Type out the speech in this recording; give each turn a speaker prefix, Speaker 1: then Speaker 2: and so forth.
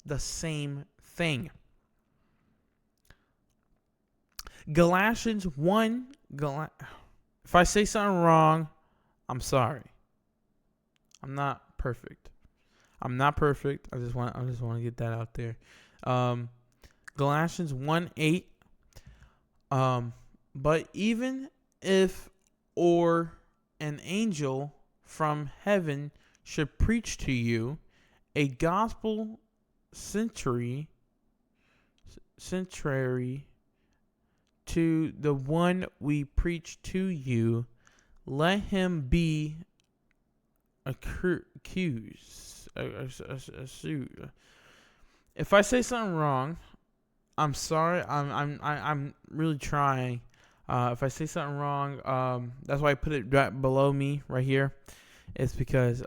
Speaker 1: the same thing. Galatians 1. If I say something wrong, I'm sorry. I'm not perfect. I just want to get that out there. Galatians 1:8. But even if or an angel from heaven should preach to you a gospel contrary to the one we preach to you, let him be accused. If I say something wrong, I'm sorry. I'm really trying. If I say something wrong, that's why I put it right below me right here. It's because